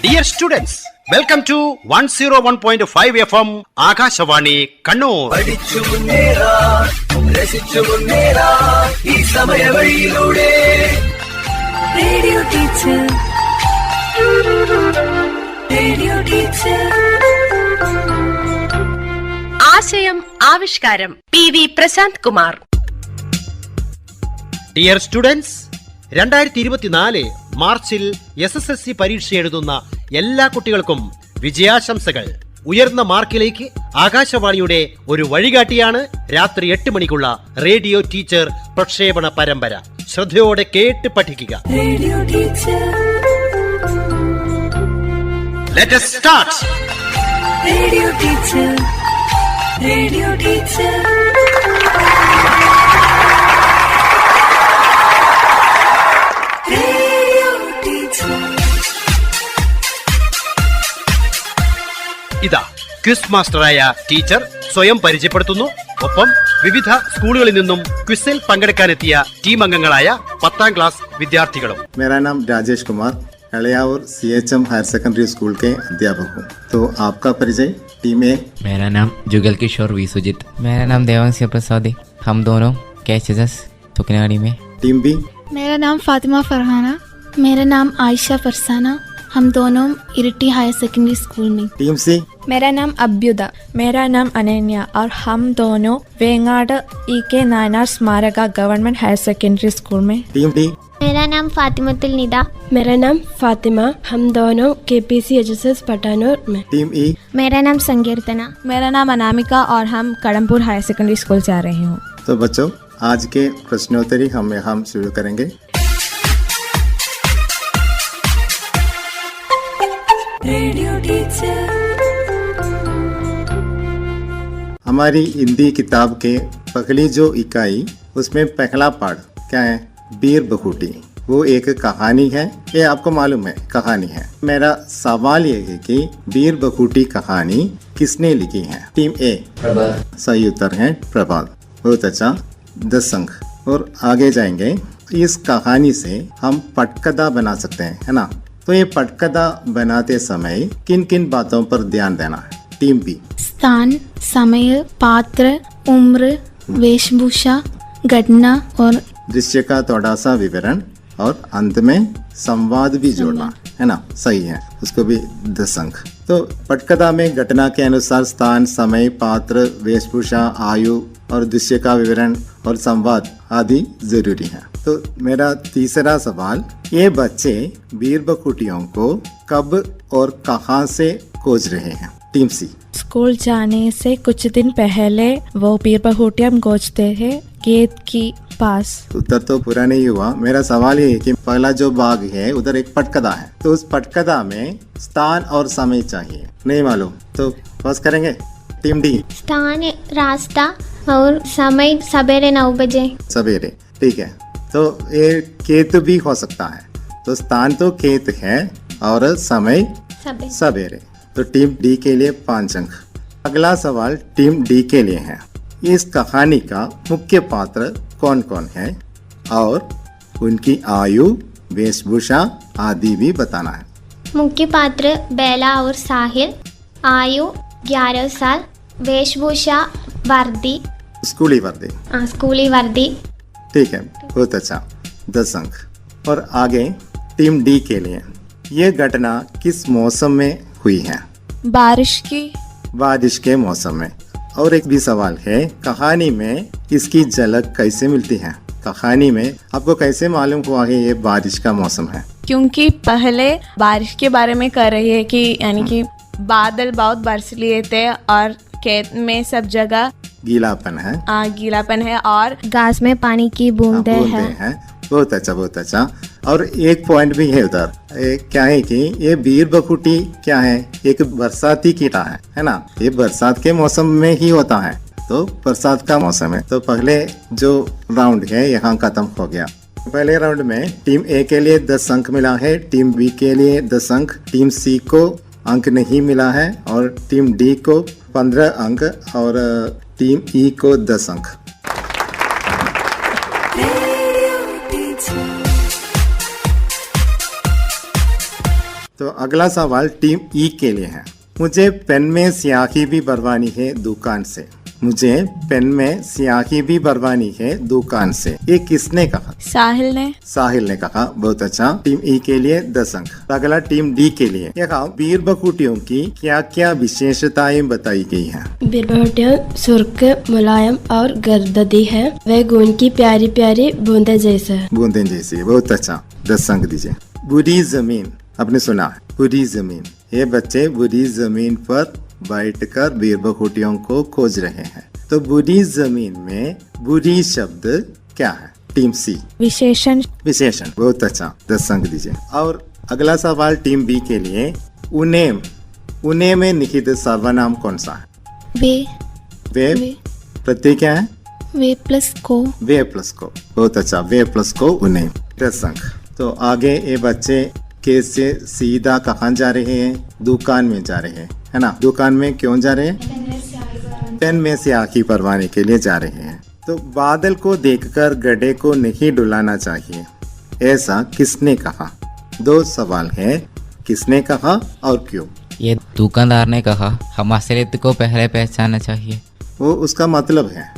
Dear students, welcome to 101.5 FM Akashvani Kannur. പഠിച്ചു മുന്നേറാ, രസിച്ചു മുന്നേറാ, ഈ സമയവഴിയിലൂടെ radio teacher, radio teacher. ആശയം ആവിഷ്കാരം PV Prashant Kumar. Dear students, 2024 മാർച്ചിൽ SSLC പരീക്ഷ എഴുതുന്ന എല്ലാ കുട്ടികൾക്കും വിജയാശംസകൾ. ഉയർന്ന മാർക്കിലേക്ക് ആകാശവാണിയുടെ ഒരു വഴികാട്ടിയാണ് രാത്രി 8 മണിക്കുള്ള റേഡിയോ ടീച്ചർ പ്രക്ഷേപണ പരമ്പര. ശ്രദ്ധയോടെ കേട്ട് പഠിക്കുക. Radio teacher, Let us start. Radio teacher, radio teacher. ഇതാ ക്വിസ് മാസ്റ്ററായ ടീച്ചർ സ്വയം പരിചയപ്പെടുത്തുന്നു. ഒപ്പം വിവിധ സ്കൂളുകളിൽ നിന്നും ക്വിസിൽ പങ്കെടുക്കാനെത്തിയ ടീം അംഗങ്ങളായ 10ാം ക്ലാസ് വിദ്യാർത്ഥികളും. मेरा नाम Rajesh Kumar Haliyaur CHM higher secondary school के अध्यापक हूँ. तो आपका परिचय. Team A. मेरा नाम जुगल किशोर वी सुजित. मेरा नाम देवांशी प्रसाद. हम दोनों KHS सुकनाड़ी में. Team B. मेरा नाम फातिमा फरहाना. मेरा नाम आयशा फरसाना. हम दोनों इरिटी हायर सेकेंडरी स्कूल में. टीम सी. मेरा नाम अब्युदा. मेरा नाम अनन्या और हम दोनों वेंगाड़ EK नायनार स्मारक गवर्नमेंट हायर सेकेंडरी स्कूल में. Team D. मेरा नाम फातिमतुल निदा. मेरा नाम फातिमा. हम दोनों KPC HSS पठानोर में. टीम ई. मेरा नाम संकीर्तना. मेरा नाम अनामिका और हम कड़मपुर हायर सेकेंडरी स्कूल से आ रही हूँ. तो बच्चों, आज के प्रश्नोत्तरी हम शुरू करेंगे. Radio teacher. हमारी हिंदी किताब के पहली जो इकाई उसमें पहला पाठ क्या है? बीर बखूटी. वो एक कहानी है. ये आपको मालूम है कहानी है. मेरा सवाल ये है कि बीर बखूटी कहानी किसने लिखी है? टीम ए. प्रभात. सही उत्तर है प्रभात. बहुत अच्छा. 10 अंक. और आगे जाएंगे. इस कहानी से हम पटकथा बना सकते हैं, है ना? तो ये पटकथा बनाते समय किन किन बातों पर ध्यान देना है? Team B. स्थान, समय, पात्र, उम्र, वेशभूषा, घटना और दृश्य का थोड़ा सा विवरण और अंत में संवाद भी जोड़ना, है ना? सही है. उसको भी 10 अंक. तो पटकथा में घटना के अनुसार स्थान, समय, पात्र, वेशभूषा, आयु और दृश्य का विवरण और संवाद आदि जरूरी है. तो मेरा तीसरा सवाल, ये बच्चे बीर बखूटियों को कब और कहां से खोज रहे हैं? टीम सी. स्कूल जाने से कुछ दिन पहले वो बीर बखूटियां खोजते हैं गेट की पास. उत्तर तो पूरा नहीं हुआ. मेरा सवाल ये है कि पहला जो भाग है उधर एक पटकथा है, तो उस पटकथा में स्थान और समय चाहिए. नहीं मालूम तो बस करेंगे. Team D. स्थान, रास्ता और समय सवेरे 9 बजे. सवेरे. ठीक है. तो ये खेत भी हो सकता है. तो स्थान तो खेत है और समय सवेरे. तो टीम डी के लिए 5 अंक. अगला सवाल टीम डी के लिए है. इस कहानी का मुख्य पात्र कौन कौन है और उनकी आयु, वेशभूषा आदि भी बताना है. मुख्य पात्र बेला और साहिल. आयु 11 साल. वेशभूषा वर्दी, स्कूली वर्दी. स्कूली वर्दी. ठीक है. बहुत अच्छा. 10 अंक. और आगे टीम डी के लिए, ये घटना किस मौसम में हुई है? बारिश की. बारिश के मौसम में. और एक भी सवाल है, कहानी में इसकी झलक कैसे मिलती है? कहानी में आपको कैसे मालूम हुआ है ये बारिश का मौसम है? क्योंकि पहले बारिश के बारे में कर रही है कि यानी कि बादल बहुत बरस लिए थे और खेत में सब जगह गीलापन है. गीलापन है और घास में पानी की बूंदे बूंदे हैं. बहुत अच्छा, बहुत अच्छा. और एक पॉइंट भी है उधर. क्या है कि ये बीर बखूटी क्या है? एक बरसाती कीड़ा है ना? ये बरसात के मौसम में ही होता है. तो बरसात का मौसम है. तो पहले जो राउंड है यहाँ खत्म हो गया. पहले राउंड में टीम ए के लिए 10 अंक मिला है. टीम बी के लिए 10 अंक. टीम सी को अंक नहीं मिला है और टीम डी को 15 अंक और टीम ई को 10 अंक. तो अगला सवाल टीम ई के लिए है। मुझे पेन में स्याही भी भरवानी है दुकान से। मुझे पेन में स्याही भी भरवानी है दुकान से। ये किसने कहा? साहिल ने। साहिल ने कहा। बहुत अच्छा। टीम ई के लिए 10 अंक। अगला टीम डी के लिए। यहाँ बीर बखूटियों की क्या क्या विशेषताएं बताई गई हैं? बीरबहुटियाँ सुर्ख, मुलायम और गर्ददी है। वह गुण की प्यारी प्यारी बूंदे जैसे है। बूंदे जैसी। बहुत अच्छा। 10 अंक दीजिए। बुरी जमीन, आपने सुना है बुरी जमीन। ये बच्चे बुरी जमीन पर बैठकर बीर बखूटियों को खोज रहे हैं। तो बुरी जमीन में बुरी शब्द क्या है? टीम सी। विशेषण। विशेषण। बहुत अच्छा। 10 अंक दीजिए। और अगला सवाल टीम बी के लिए। उनेम, उने में निहित सर्वनाम कौन सा है? वे। प्रत्यय क्या है? वे प्लस को। वे प्लस को। बहुत अच्छा। वे प्लस को उनेम। 10 अंक। तो आगे ये बच्चे कैसे सीधा कहाँ जा रहे हैं? दुकान में जा रहे हैं, है ना। दुकान में क्यों जा रहे हैं? पेन में स्याही भरवाने के लिए जा रहे हैं। तो बादल को देखकर गधे को नहीं डुलाना चाहिए, ऐसा किसने कहा? 2 सवाल है। किसने कहा और क्यों? ये दुकानदार ने कहा। हम असलियत को पहले पहचानना चाहिए। वो उसका मतलब है।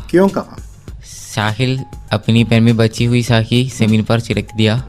क्यों कहा? साहिल अपनी पेन में बची हुई स्याही जमीन पर छिड़क दिया,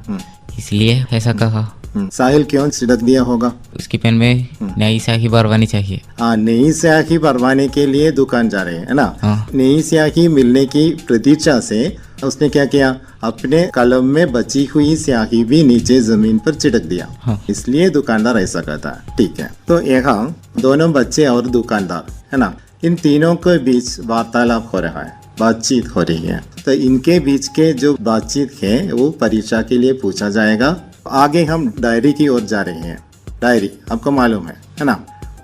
इसलिए ऐसा कहा। साहिल क्यों छिड़क दिया होगा? उसकी पेन में नई स्याही भरवानी चाहिए। हाँ, नई स्याही भरवाने के लिए दुकान जा रहे हैं, है ना। हाँ। नई स्याही मिलने की प्रतीक्षा से उसने क्या किया? अपने कलम में बची हुई स्याही भी नीचे जमीन पर छिड़क दिया। हाँ। इसलिए दुकानदार ऐसा कहता है। ठीक है। तो यहाँ दोनों बच्चे और दुकानदार, है ना, इन तीनों के बीच वार्तालाप हो रहा है, बातचीत हो रही है। तो इनके बीच के जो बातचीत है वो परीक्षा के लिए पूछा जाएगा। आगे हम डायरी की ओर जा रहे हैं। डायरी आपको मालूम है ना।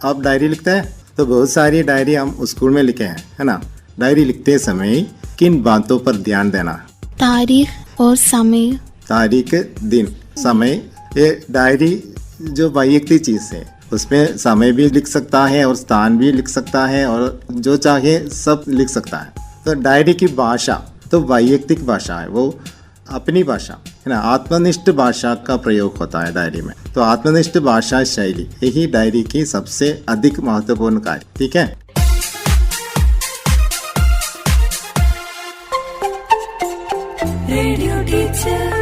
आप डायरी लिखते हैं तो बहुत सारी डायरी हम स्कूल में लिखे हैं, है ना। डायरी लिखते समय किन बातों पर ध्यान देना? तारीख और समय। तारीख, दिन, समय। ये डायरी जो वैयक्तिक चीज है, उसमें समय भी लिख सकता है और स्थान भी लिख सकता है और जो चाहे सब लिख सकता है। तो डायरी की भाषा तो वैयक्तिक भाषा है, वो अपनी भाषा, है ना। आत्मनिष्ठ भाषा का प्रयोग होता है डायरी में। तो आत्मनिष्ठ भाषा शैली यही डायरी की सबसे अधिक महत्वपूर्ण कार्य। ठीक है। Radio teacher.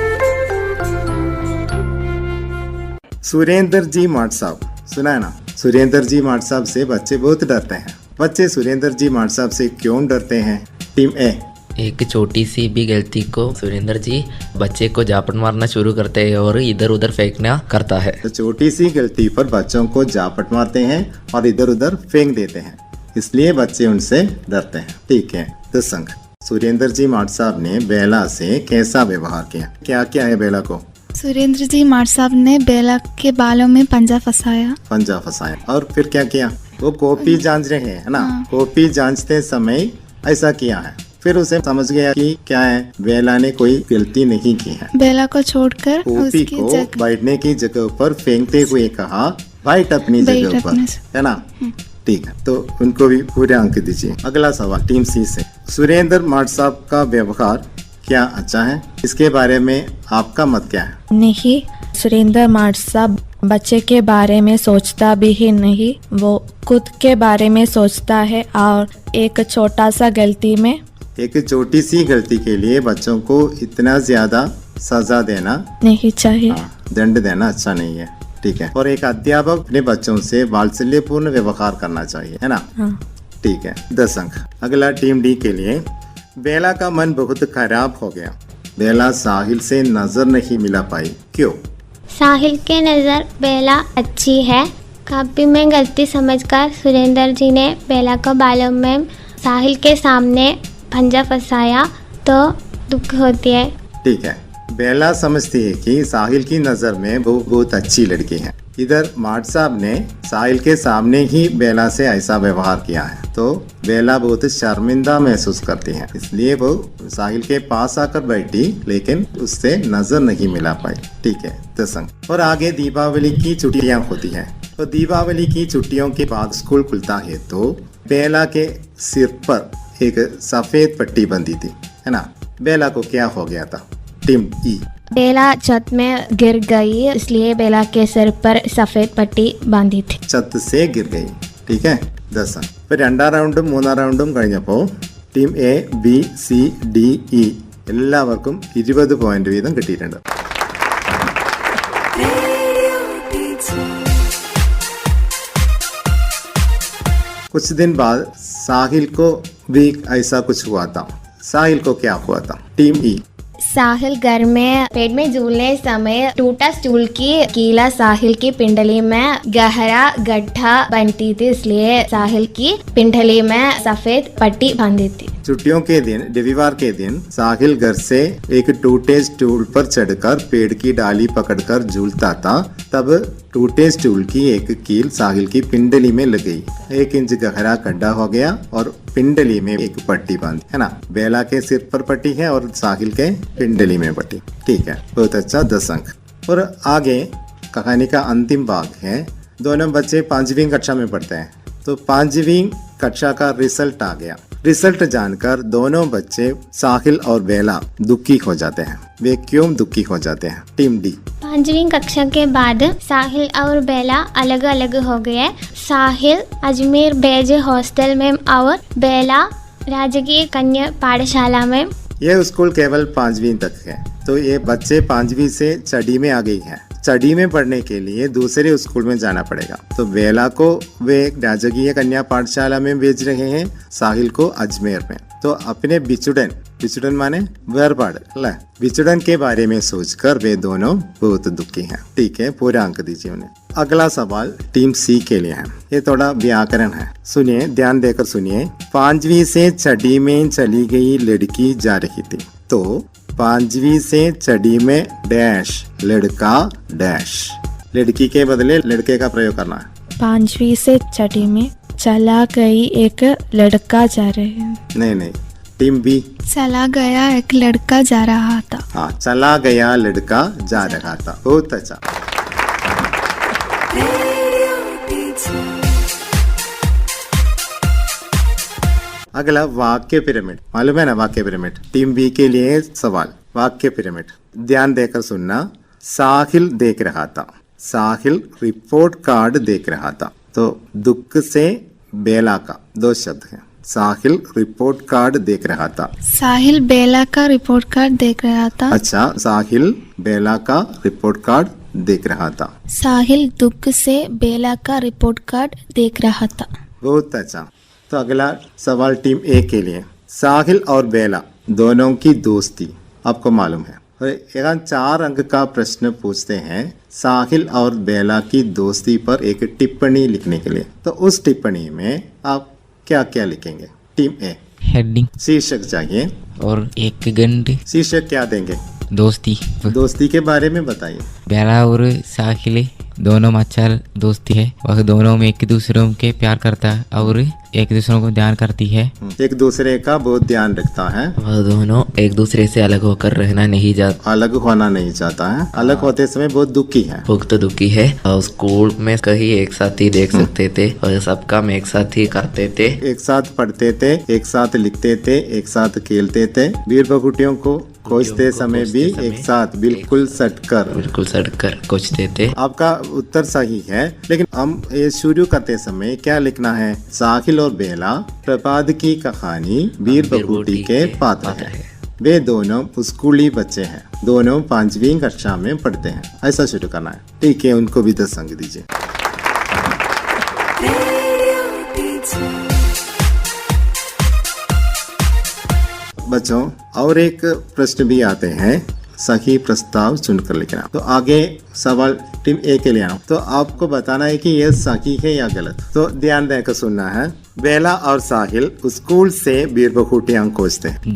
सुरेंद्र जी माट साहब, सुना है ना। सुरेंद्र जी माट साहब से बच्चे बहुत डरते हैं। बच्चे सुरेंद्र जी माट साहब से क्यों डरते हैं? टीम ए। एक छोटी सी भी गलती को सुरेंद्र जी बच्चे को झापट मारना शुरू करते हैं और इधर उधर फेंकना करता है। तो छोटी सी गलती पर बच्चों को झापट मारते हैं और इधर उधर फेंक देते हैं, इसलिए बच्चे उनसे डरते हैं। ठीक है। 10 अंक। सुरेंद्र जी माट साहब ने बेला से कैसा व्यवहार किया? क्या क्या है बेला को? सुरेंद्र जी माट साहब ने बेला के बालों में पंजा फंसाया। पंजा फंसाया। और फिर क्या किया? वो कॉपी जांच रहे हैं, है ना। कॉपी जांचते समय ऐसा किया है। फिर उसे समझ गया कि क्या है, बेला ने कोई गलती नहीं की है। बेला को छोड़कर कॉपी को बैठने की जगह पर फेंकते हुए कहा, बैठ अपनी जगह पर, है ना। ठीक है। तो उनको भी पूरे अंक दीजिए। अगला सवाल टीम सी से। सुरेंद्र माट साहब का व्यवहार क्या अच्छा है? इसके बारे में आपका मत क्या है? नहीं, सुरेंद्र माट साहब बच्चे के बारे में सोचता भी ही नहीं, वो खुद के बारे में सोचता है और एक छोटा सा गलती में, एक छोटी सी गलती के लिए बच्चों को इतना ज्यादा सजा देना नहीं चाहिए। दंड देना अच्छा नहीं है। ठीक है। और एक अध्यापक अपने बच्चों से वात्सल्यपूर्ण व्यवहार करना चाहिए, है ना। ठीक है। 10 अंक। अगला टीम डी के लिए। बेला का मन बहुत खराब हो गया। बेला साहिल से नजर नहीं मिला पाई, क्यों? साहिल के नज़र बेला अच्छी है। कॉपी में गलती समझकर सुरेंद्र जी ने बेला को बालों में साहिल के सामने पंजा फंसाया तो दुख होती है। ठीक है। बेला समझती है कि साहिल की नज़र में वो बहुत अच्छी लड़की है। इधर माट साहब ने साहिल के सामने ही बेला से ऐसा व्यवहार किया है, तो बेला बहुत शर्मिंदा महसूस करती है, इसलिए वो साहिल के पास आकर बैठी लेकिन उससे नजर नहीं मिला पाई। ठीक है। 10 अंक। और आगे दीपावली की छुट्टियां होती है। तो दीपावली की छुट्टियों के बाद स्कूल खुलता है तो बेला के सिर पर एक सफेद पट्टी बंधी थी, है ना। बेला को क्या हो गया था? टीम ई। बेला छत में गिर गई, इसलिए बेला के सिर पर सफेद पट्टी बांधी थी। छत से गिर गई. ठीक है 10 अंक. ഇപ്പൊ രണ്ടാം റൗണ്ടും മൂന്നാം റൗണ്ടും കഴിഞ്ഞപ്പോൾ team A B C D E എല്ലാവർക്കും 20 പോയിന്റ് വീതം കിട്ടിയിട്ടുണ്ട്. Radio teacher. कुछ दिन बाद साहिल को भी ऐसा कुछ हुआ था. साहिल को क्या हुआ था? टीम ई. साहिल घर में पेट में झूलने समय टूटा स्टूल की कीला साहिल की पिंडली में गहरा गड्ढा बनती थी, इसलिए साहिल की पिंडली में सफेद पट्टी बांधी थी। छुट्टियों के दिन रविवार के दिन साहिल घर से एक टूटे स्टूल पर चढ़कर पेड़ की डाली पकड़कर झूलता था. तब टूटे स्टूल की एक कील साहिल की पिंडली में लग गई. 1 इंच गहरा गड्ढा हो गया और पिंडली में एक पट्टी बांधी है ना. बेला के सिर पर पट्टी है और साहिल के पिंडली में पट्टी. ठीक है बहुत अच्छा 10 अंक. और आगे कहानी का अंतिम भाग है. दोनों बच्चे 5वीं कक्षा में पढ़ते हैं. तो 5वीं कक्षा का रिजल्ट आ गया. रिजल्ट जानकर दोनों बच्चे साहिल और बेला दुखी हो जाते हैं. वे क्यों दुखी हो जाते हैं? Team D. 5वीं कक्षा के बाद साहिल और बेला अलग अलग हो गए. साहिल अजमेर बेज हॉस्टल में और बेला राजकीय कन्या पाठशाला में. ये स्कूल केवल 5वीं तक है. तो ये बच्चे 5वीं से चढ़ी में आ गई है. चढ़ी में पढ़ने के लिए दूसरे स्कूल में जाना पड़ेगा. तो बेला को वे राजकीय कन्या पाठशाला में भेज रहे हैं, साहिल को अजमेर में. तो अपने बिछुड़न माने वेरपाड़ बिछुड़न के बारे में सोचकर वे दोनों बहुत दुखी हैं. ठीक है पूरा अंक दीजिए उन्हें. अगला सवाल टीम सी के लिए है. ये थोड़ा व्याकरण है. सुनिए ध्यान देकर सुनिए. 5वीं से चढ़ी में चली गई लड़की जा रही थी. तो 5वीं से चढ़ी में डैश लड़का डैश. लड़की के बदले लड़के का प्रयोग करना है. 5वीं से छठी में चला गई एक लड़का जा रहे हैं. नहीं टीम बी. चला गया एक लड़का जा रहा था. हाँ चला गया लड़का जा रहा था. बहुत अच्छा. Radio teacher. अगला वाक्य पिरामिड. मालूम है ना वाक्य पिरामिड? टीम बी के लिए सवाल. वाक्य पिरामिड ध्यान देकर सुनना. साहिल देख रहा था. साहिल रिपोर्ट कार्ड देख रहा था. तो दुख से बेला का 2 शब्द है. साहिल रिपोर्ट कार्ड देख रहा था. साहिल बेला का रिपोर्ट कार्ड देख रहा था. अच्छा साहिल बेला का रिपोर्ट कार्ड देख रहा था. साहिल दुख से बेला का रिपोर्ट कार्ड देख रहा था. बहुत अच्छा. तो अगला सवाल टीम ए के लिए. साहिल और बेला दोनों की दोस्ती आपको मालूम है. और यहाँ 4 अंक का प्रश्न पूछते हैं साहिल और बेला की दोस्ती पर एक टिप्पणी लिखने के लिए. तो उस टिप्पणी में आप क्या क्या लिखेंगे? टीम ए. हेडिंग शीर्षक चाहिए. और एक गंड. शीर्षक क्या देंगे? दोस्ती. दोस्ती के बारे में बताइए. बेला और साहिल दोनों अच्छा दोस्ती है. वह दोनों में एक दूसरे के प्यार करता है और एक दूसरे को ध्यान करती है. एक दूसरे का बहुत ध्यान रखता है. वह दोनों एक दूसरे से अलग होकर रहना नहीं चाहता. अलग होना नहीं चाहता है. अलग होते समय बहुत दुखी है. बहुत दुखी है. और स्कूल में कहीं एक साथ ही देख सकते थे और सब काम एक साथ ही करते थे. एक साथ पढ़ते थे, एक साथ लिखते थे, एक साथ खेलते थे. वीर बकुटियों को खोजते समय भी एक साथ बिल्कुल सटकर खोजते थे. आपका उत्तर सही है. लेकिन हम ये शुरू करते समय क्या लिखना है? साहिल और बेला प्रभात की कहानी वीर बकुटी के पात्र है. वे दोनों स्कूली बच्चे हैं. दोनों 5वीं कक्षा में पढ़ते हैं. ऐसा शुरू करना है. ठीक है उनको भी 10 अंक दीजिए. Radio teacher. बच्चों और एक प्रश्न भी आते हैं. सही प्रस्ताव चुनकर लिखना. तो आगे सवाल टीम ए के लिए आना. तो आपको बताना है कि यह सही है या गलत. तो ध्यान देकर सुनना है. बेला और साहिल स्कूल से वीर बखूटियां खोजते हैं.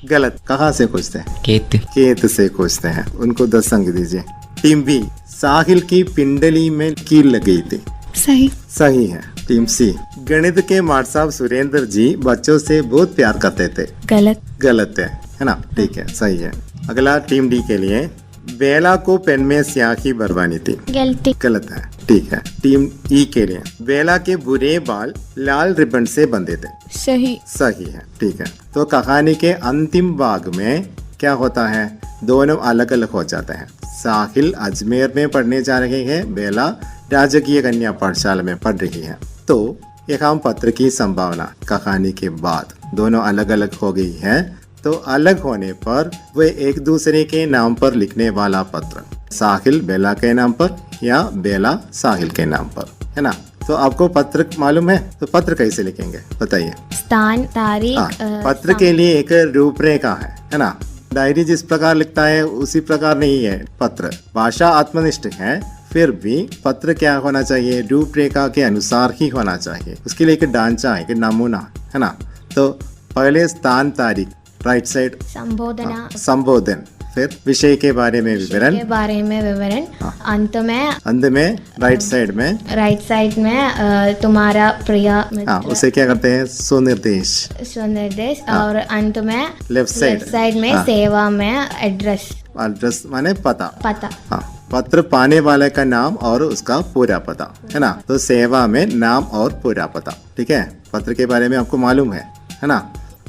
गलत. कहाँ से खोजते हैं? खेत से खोजते हैं. उनको 10 अंक दीजिए. Team B. साहिल की पिंडली में कील लग गई थी. सही है. टीम सी. गणित के मास्टर साहब सुरेंद्र जी बच्चों से बहुत प्यार करते थे. गलत है ना. ठीक है सही है. अगला टीम डी के लिए. बेला को पेन में स्याही भरवानी थी. गलत है. ठीक है. टीम ई के लिए. बेला के बुरे बाल लाल रिबन से बंधे थे. सही है. ठीक है. तो कहानी के अंतिम भाग में क्या होता है, दोनों अलग अलग हो जाते हैं। साहिल अजमेर में पढ़ने जा रहे हैं, बेला राजकीय कन्या पाठशाला में पढ़ रही है। तो यहाँ पत्र की संभावना कहानी के बाद दोनों अलग अलग हो गई है, तो अलग होने पर वे एक दूसरे के नाम पर लिखने वाला पत्र, साहिल बेला के नाम पर या बेला साहिल के नाम पर, है ना। तो आपको पत्र मालूम है, तो पत्र कैसे लिखेंगे बताइए। स्थान, तारीख, पत्र के लिए एक रूपरेखा है ना। डायरी जिस प्रकार लिखता है उसी प्रकार नहीं है पत्र। भाषा आत्मनिष्ठ है, फिर भी पत्र क्या होना चाहिए, रूपरेखा के अनुसार ही होना चाहिए। उसके लिए एक ढांचा है, एक नमूना है ना। तो पहले स्थान, तारीख, राइट साइड संबोधना, संबोधन, फिर विषय के बारे में विवरण, के बारे में विवरण, अंत में राइट साइड में तुम्हारा प्रिय, उसे क्या करते हैं, स्वनिर्देश, और अंत में लेफ्ट साइड में सेवा में एड्रेस माने पता। पता। पत्र पाने वाले का नाम और उसका पूरा पता, है ना। तो सेवा में नाम और पूरा पता, ठीक है। पत्र के बारे में आपको मालूम है ना।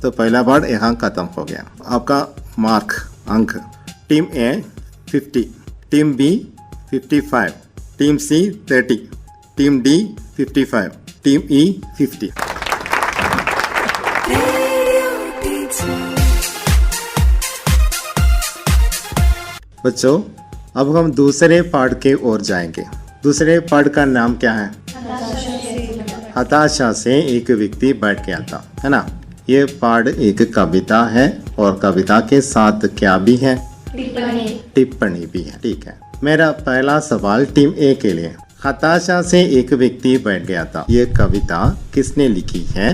तो पहला पार्ट यहाँ खत्म हो गया। आपका मार्क, अंक, टीम ए 50, टीम बी 55, टीम सी 30, टीम डी 55, टीम ई 50। बच्चों, अब हम दूसरे पार्ट के ओर जाएंगे। दूसरे पार्ट का नाम क्या है, हताशा से एक व्यक्ति बैठ गया था, है ना। ये पार्ट एक कविता है और कविता के साथ क्या भी है, टिप्पणी भी है, ठीक है। मेरा पहला सवाल टीम ए के लिए, हताशा से एक व्यक्ति बैठ गया था, ये कविता किसने लिखी है,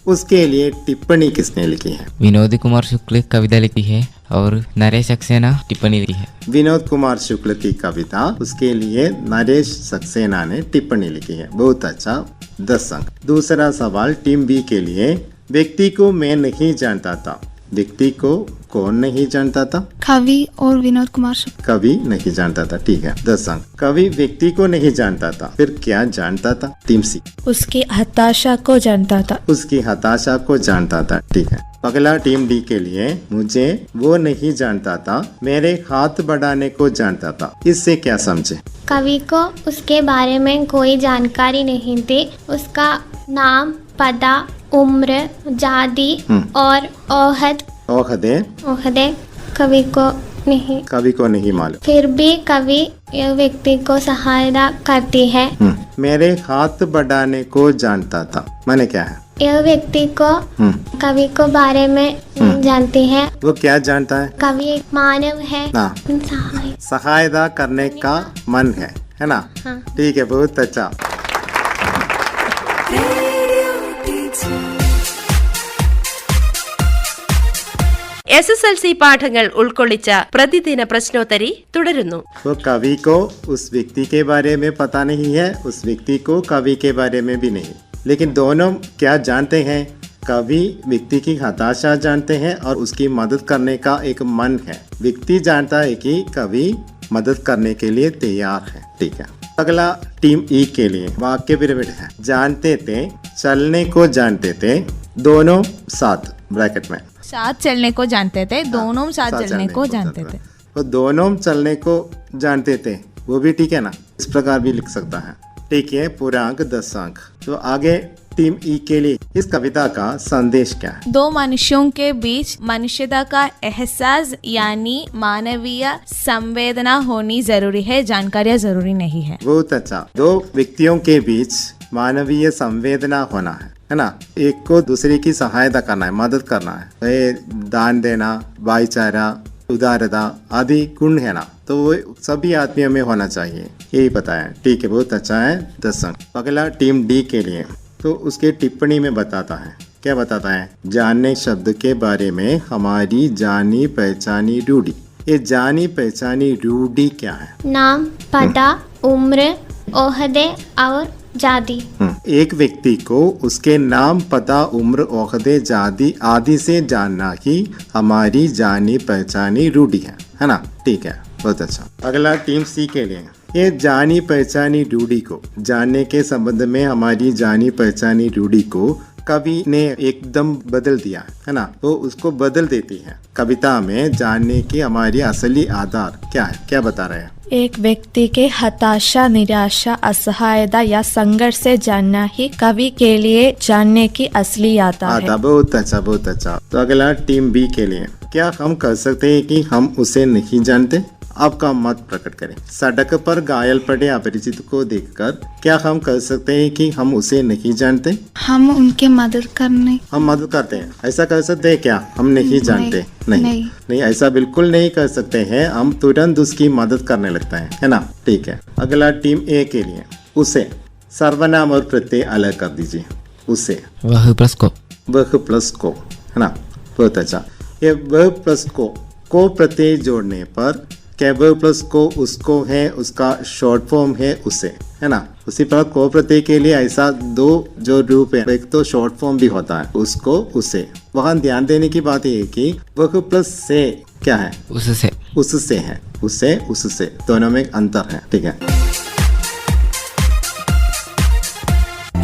उसके लिए टिप्पणी किसने लिखी है। विनोद कुमार शुक्ल कविता लिखी है और नरेश सक्सेना टिप्पणी लिखी है। विनोद कुमार शुक्ल की कविता, उसके लिए नरेश सक्सेना ने टिप्पणी लिखी है। बहुत अच्छा, 10 अंक। दूसरा सवाल टीम बी के लिए, व्यक्ति को मैं नहीं जानता था, व्यक्ति को कौन नहीं जानता था, कवि और विनोद कुमार शुक्ल। कवि नहीं जानता था, ठीक है, 10 अंक। कवि व्यक्ति को नहीं जानता था, फिर क्या जानता था, टीम सी, उसकी हताशा को जानता था, उसकी हताशा को जानता था, ठीक है। अगला टीम डी के लिए, मुझे वो नहीं जानता था, मेरे हाथ बढ़ाने को जानता था, इससे क्या समझे। कवि को उसके बारे में कोई जानकारी नहीं थी, उसका नाम, पता, उम्र, जाति और ओहदे कवि को नहीं मालूम, फिर भी कवि यह व्यक्ति को सहायता करती है। मेरे हाथ बढ़ाने को जानता था, माने क्या है, यह व्यक्ति को कवि को बारे में जानती है। वो क्या जानता है, कवि एक मानव है, सहायता करने का मन है ना। ठीक है, बहुत अच्छा। SSLC പാഠങ്ങൾ ഉൾക്കൊള്ളിച്ച പ്രതിദിന പ്രശ്നോത്തരി തുടരുന്നു. वो कवि को उस व्यक्ति के बारे में पता नहीं है, उस व्यक्ति को कवि के बारे में भी नहीं, लेकिन दोनों क्या जानते हैं, कवि व्यक्ति की हताशा जानते हैं और उसकी मदद करने का एक मन है। व्यक्ति जानता है कि कवि मदद करने के लिए तैयार है, ठीक है। अगला टीम ई के लिए वाक्य पिरामिड है, जानते थे, चलने को जानते थे, दोनों साथ ब्रैकेट में, साथ चलने को जानते थे, दोनों साथ चलने को जानते थे, तो दोनों चलने को जानते थे, वो भी ठीक है ना, इस प्रकार भी लिख सकता है, ठीक है। पूरा अंक 10 अंक। तो आगे टीम ई के लिए इस कविता का संदेश क्या है, दो मनुष्यों के बीच मनुष्यता का एहसास यानी मानवीय संवेदना होनी जरूरी है, जानकारियाँ जरूरी नहीं है। बहुत अच्छा, दो व्यक्तियों के बीच मानवीय संवेदना होना है ना। एक को दूसरे की सहायता करना है, मदद करना है, दान देना, भाईचारा, उदारता आदि गुण है ना, तो वो सभी आदमियों में होना चाहिए, यही बताया, ठीक है, बहुत अच्छा है, 10 अंक। अगला टीम डी के लिए, तो उसके टिप्पणी में बताता है, क्या बताता है, जानने शब्द के बारे में हमारी जानी पहचानी रूढ़ी। ये जानी पहचानी रूढ़ी क्या है, नाम, पता, उम्र, ओहदे और जाति। एक व्यक्ति को उसके नाम, पता, उम्र, ओहदे, जाति आदि से जानना ही हमारी जानी पहचानी रूढ़ी है ना, ठीक है, बहुत अच्छा। अगला टीम सी के लिए, ये जानी पहचानी रूढ़ी को, जानने के संबंध में हमारी जानी पहचानी रूढ़ी को कवि ने एकदम बदल दिया है ना, वो उसको बदल देती है। कविता में जानने की हमारी असली आधार क्या है, क्या बता रहे हैं? एक व्यक्ति के हताशा, निराशा, असहायता या संघर्ष से जानना ही कवि के लिए जानने की असली यात्रा है। बहुत अच्छा, बहुत अच्छा। तो अगला टीम बी के लिए, क्या हम कह सकते हैं कि हम उसे नहीं जानते? आपका मत प्रकट करें। सड़क पर घायल पड़े अपरिचित को देखकर क्या हम कह सकते हैं कि हम उसे नहीं जानते? हम उनके मदद करने, हम मदद करते हैं, ऐसा कह सकते हैं क्या? हम नहीं जानते? नहीं, ऐसा बिल्कुल नहीं कह सकते हैं। हम तुरंत उसकी मदद करने लगते हैं, है ना। ठीक है, अगला टीम ए के लिए, उसे सर्वनाम और प्रत्यय अलग कर दीजिए। उसे वह प्लस को, वह प्लस को, है ना। बहुत अच्छा। ये वह प्लस को प्रत्यय जोड़ने पर क्या वह प्लस को उसको है, उसका शॉर्ट फॉर्म है उसे, है ना। उसी प्रकार को प्रत्यय के लिए ऐसा दो जो रूप है, एक तो शॉर्ट फॉर्म भी होता है, उसको, उसे। वहाँ ध्यान देने की बात ये है कि वह प्लस से क्या है? उससे, उससे है, उसे, उससे, दोनों में एक अंतर है। ठीक है।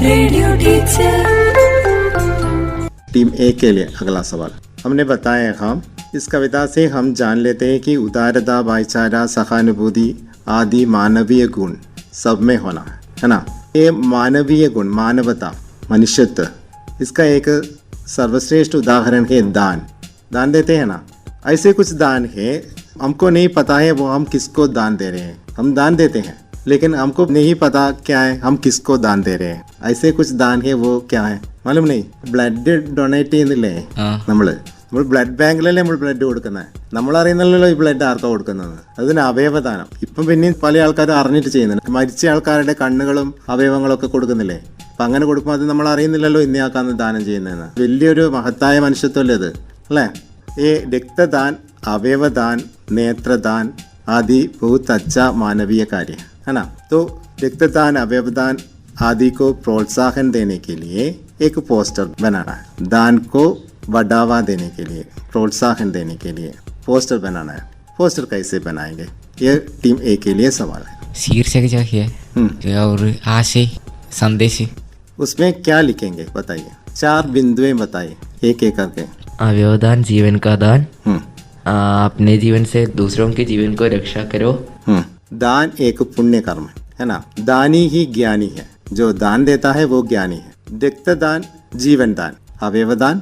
Radio teacher. टीम ए के लिए अगला सवाल, हमने बताया हम इस कविता से हम जान लेते हैं कि उदारता, भाईचारा, सहानुभूति आदि मानवीय गुण सब में होना है ना। ये मानवीय गुण, मानवता, मनुष्यत्व, इसका एक सर्वश्रेष्ठ उदाहरण है दान। दान देते हैं ना, ऐसे कुछ दान है हमको नहीं पता है वो हम किसको दान दे रहे हैं। हम दान देते हैं लेकिन हमको नहीं पता क्या है, हम किसको दान दे रहे हैं। ऐसे कुछ दान है, वो क्या है मालूम नहीं? ബ്ലഡ് ഡൊണേറ്റ് ചെയ്യുന്നില്ലേ നമ്മൾ ബ്ലഡ് ബാങ്കിലല്ലേ നമ്മൾ ബ്ലഡ് കൊടുക്കുന്നത്. നമ്മൾ അറിയുന്നില്ലല്ലോ ഈ ബ്ലഡ് ആർക്കാ കൊടുക്കുന്നത്. അതിന് അവയവദാനം ഇപ്പം പിന്നെയും പല ആൾക്കാരും അറിഞ്ഞിട്ട് ചെയ്യുന്നുണ്ട്. മരിച്ച ആൾക്കാരുടെ കണ്ണുകളും അവയവങ്ങളൊക്കെ കൊടുക്കുന്നില്ലേ, അപ്പം അങ്ങനെ കൊടുക്കുമ്പോൾ അത് നമ്മൾ അറിയുന്നില്ലല്ലോ ഇന്നയാൾക്കാണ് ദാനം ചെയ്യുന്നതെന്ന്. വലിയൊരു മഹത്തായ മനുഷ്യത്വമല്ലേ അത്, അല്ലേ? ഈ രക്തദാൻ, അവയവദാൻ, നേത്രദാൻ आदि बहुत अच्छा मानवीय कार्य है ना। तो रक्तदान, अवयवदान आदि को प्रोत्साहन देने के लिए एक पोस्टर बनाना है। दान को बढ़ावा देने के लिए, प्रोत्साहन देने के लिए पोस्टर बनाना है। पोस्टर कैसे बनाएंगे, ये टीम ए के लिए सवाल है। शीर्षक चाहिए और आशय, संदेश, उसमें क्या लिखेंगे बताइए? 4 बिंदुएं बताइए एक एक करके। अवयवदान जीवन का दान, अपने जीवन से दूसरों के जीवन को रक्षा करो। दान एक पुण्य कर्म है ना। दानी ही ज्ञानी है, जो दान देता है वो ज्ञानी है। रक्तदान, जीवन दान, अवयवदान,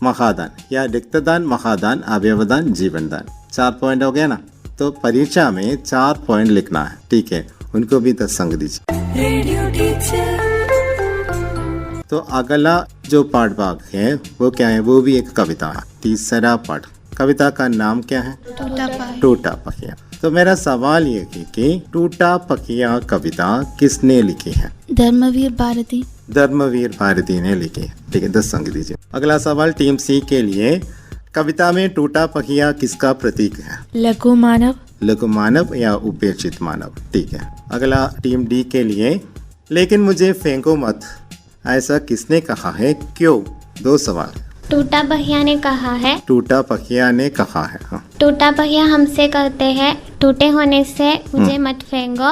महादान, या रक्तदान, महादान, अवयवदान, जीवन दान। 4 पॉइंट हो गया ना। तो परीक्षा में 4 पॉइंट लिखना है, ठीक है। उनको भी 10 अंक दीजिए। Radio teacher. तो अगला जो पाठ भाग है वो क्या है? वो भी एक कविता है। तीसरा पाठ, कविता का नाम क्या है? टूटा पखिया। तो मेरा सवाल ये है कि टूटा पखिया कविता किसने लिखी है? धर्मवीर भारती। धर्मवीर भारती ने लिखी है, ठीक है। 10 अंक दीजिए। अगला सवाल टीम सी के लिए, कविता में टूटा पखिया किसका प्रतीक है? लघु मानव। लघु मानव या उपेक्षित मानव, ठीक है। अगला टीम डी के लिए, लेकिन मुझे फेंको मत, ऐसा किसने कहा है, क्यों? 2 सवाल। टूटा पहिया ने कहा है। टूटा पहिया ने कहा है, हाँ। टूटा पहिया हमसे कहते हैं, टूटे होने से मुझे मत फेंको,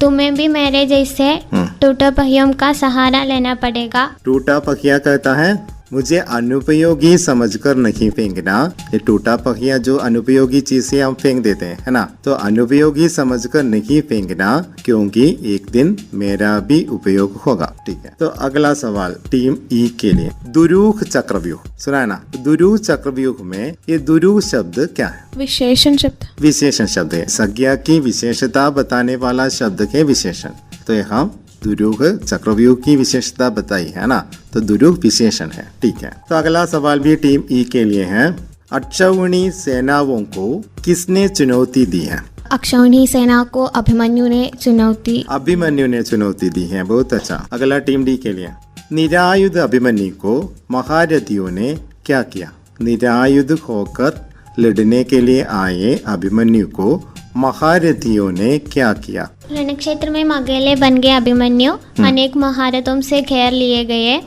तुम्हें भी मेरे जैसे टूटे पहियों का सहारा लेना पड़ेगा। टूटा पहिया कहता है मुझे अनुपयोगी समझकर नहीं फेंकना। ये टूटा पहिया जो अनुपयोगी चीजें हम फेंक देते हैं, है ना। तो अनुपयोगी समझकर नहीं फेंकना, क्योंकि एक दिन मेरा भी उपयोग होगा, ठीक है। तो अगला सवाल टीम ई के लिए, दुरूह चक्रव्यूह सुना है ना। दुरूह चक्रव्यूह में ये दुरूह शब्द क्या है? विशेषण शब्द। विशेषण शब्द है, संज्ञा की विशेषता बताने वाला शब्द है विशेषण। तो यहाँ दुरूह चक्रव्यूह की विशेषता बताई है ना, तो दुरूह विशेषण है, ठीक है। तो अगला सवाल भी टीम ई के लिए है, अक्षौहिणी सेनाओं को किसने चुनौती दी है? अक्षौहिणी सेना को अभिमन्यु ने चुनौती दी है, बहुत अच्छा। अगला टीम डी के लिए, निरायुध अभिमन्यु को महारथियों ने क्या किया? निरायुध होकर लड़ने के लिए आए अभिमन्यु को महारथियों ने क्या किया? रण क्षेत्र में अकेले बन गए अभिमन्यु, अनेक महारथों से घेर लिए गए।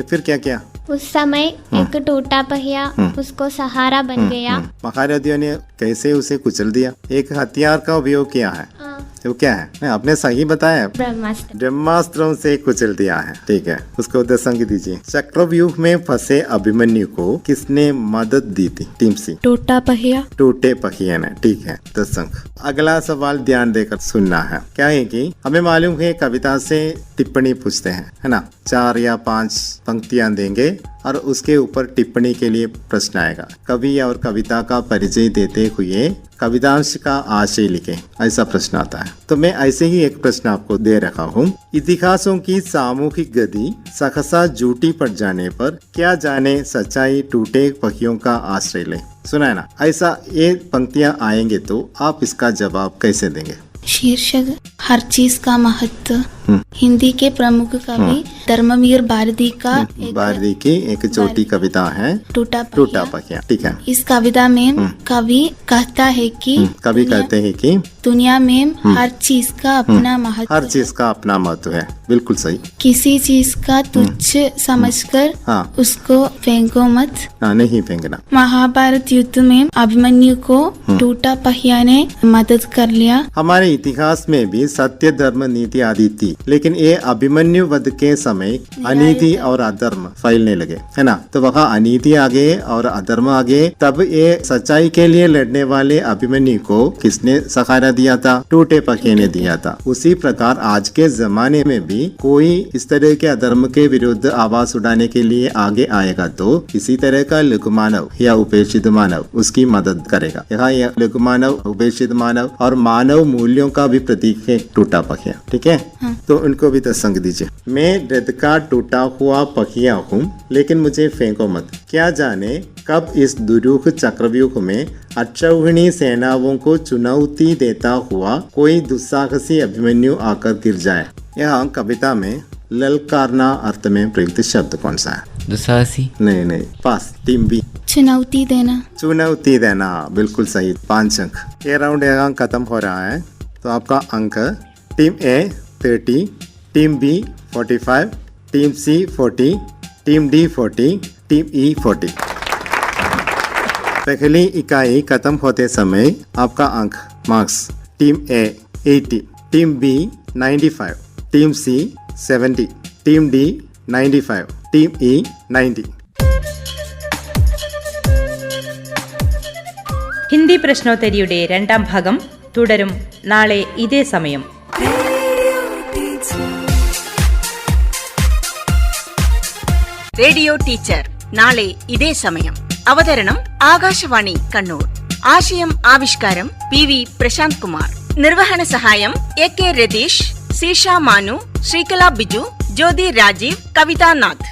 फिर क्या किया? उस समय एक टूटा पहिया उसको सहारा बन गया। महारथियों ने कैसे उसे कुचल दिया? एक हथियार का उपयोग किया है, वो क्या है? आपने सही बताया, ब्रह्मास्त्र। ब्रह्मास्त्रों से कुचल दिया है। ठीक है, उसको दशंक दीजिए। चक्रव्यूह में फंसे अभिमन्यु को किसने मदद दी थी? टीम सी। टूटा पहिया। टूटे पहिए ने। ठीक है, दशंक। अगला सवाल ध्यान देकर सुनना है। क्या है कि हमें मालूम है कविता से टिप्पणी पूछते हैं, है ना? 4 या 5 पंक्तियां देंगे और उसके ऊपर टिप्पणी के लिए प्रश्न आएगा। कवि और कविता का परिचय देते हुए कवितांश का आशय लिखें, ऐसा प्रश्न आता है। तो मैं ऐसे ही एक प्रश्न आपको दे रखा हूँ। इतिहासों की सामूहिक गति सहसा झूठी पड़ जाने पर क्या जाने सच्चाई टूटे पहियों का आश्रय ले। सुना है ना? ऐसा ये पंक्तियां आएंगे तो आप इसका जवाब कैसे देंगे? शीर्षक हर चीज का महत्व। हिंदी के प्रमुख कवि धर्मवीर भारती का भारती की एक छोटी कविता है टूटा पहिया। ठीक है। इस कविता में कवि कहता है कि कवि कहते हैं कि दुनिया में हर चीज का अपना महत्व, हर चीज का अपना महत्व है। बिल्कुल सही। किसी चीज का तुच्छ समझकर उसको फेंको मत। नहीं फेंकना। महाभारत युद्ध में अभिमन्यु को टूटा पहिया ने मदद कर लिया। हमारे इतिहास में भी सत्य धर्म नीति आदि थी, लेकिन ये अभिमन्यु वध के समय अनीति और अधर्म फैलने लगे, है ना? तो वहाँ अनीति आ गए और अधर्म आ गए। तब ये सच्चाई के लिए लड़ने वाले अभिमन्यु को किसने सहारा दिया था? टूटे पहिए ने दिया था। उसी प्रकार आज के जमाने में भी कोई इस तरह के अधर्म के विरुद्ध आवाज उठाने के लिए आगे आएगा तो इसी तरह का लघु मानव या उपेक्षित मानव उसकी मदद करेगा। यहाँ लघु मानव, उपेक्षित मानव और मानव मूल्यों का भी प्रतीक है टूटा पहिया। ठीक है, तो उनको भी दशंक दीजिए। मैं रथ का टूटा हुआ पहिया हूँ, लेकिन मुझे फेंको मत। क्या जाने कब इस दुरूह चक्रव्यूह में अक्षौहिणी सेनाओं को चुनौती देता हुआ कोई दुस्साहसी अभिमन्यु आकर गिर जाए। यहाँ कविता में ललकारना अर्थ में प्रयुक्त शब्द कौन सा है? दुस्साहसी। नहीं, पास। Team B. चुनौती देना। चुनौती देना, बिल्कुल सही। 5 अंक। ये राउंड यहाँ खत्म हो रहा है, तो आपका अंक टीम ए 30, टीम बी 45, टीम सी 40, टीम डी 40, टीम ई 40। पहली इकाई खत्म होते समय आपका अंक मार्क्स: टीम ए 80, टीम बी 95, टीम सी 70, टीम डी 95, टीम ई 90। ഹിന്ദി പ്രശ്നോത്തരിയുടെ 2ാം ഭാഗം തുടരും നാളെ ഇതേ സമയം. റേഡിയോ ടീച്ചർ നാളെ ഇതേ സമയം. അവതരണം ആകാശവാണി കണ്ണൂർ. ആശയം ആവിഷ്കാരം PV പ്രശാന്ത് കുമാർ. നിർവഹണ സഹായം AK രതീഷ്, സീഷ മാനു, ശ്രീകല ബിജു, ജ്യോതി രാജീവ്, കവിതാ നാഥ്.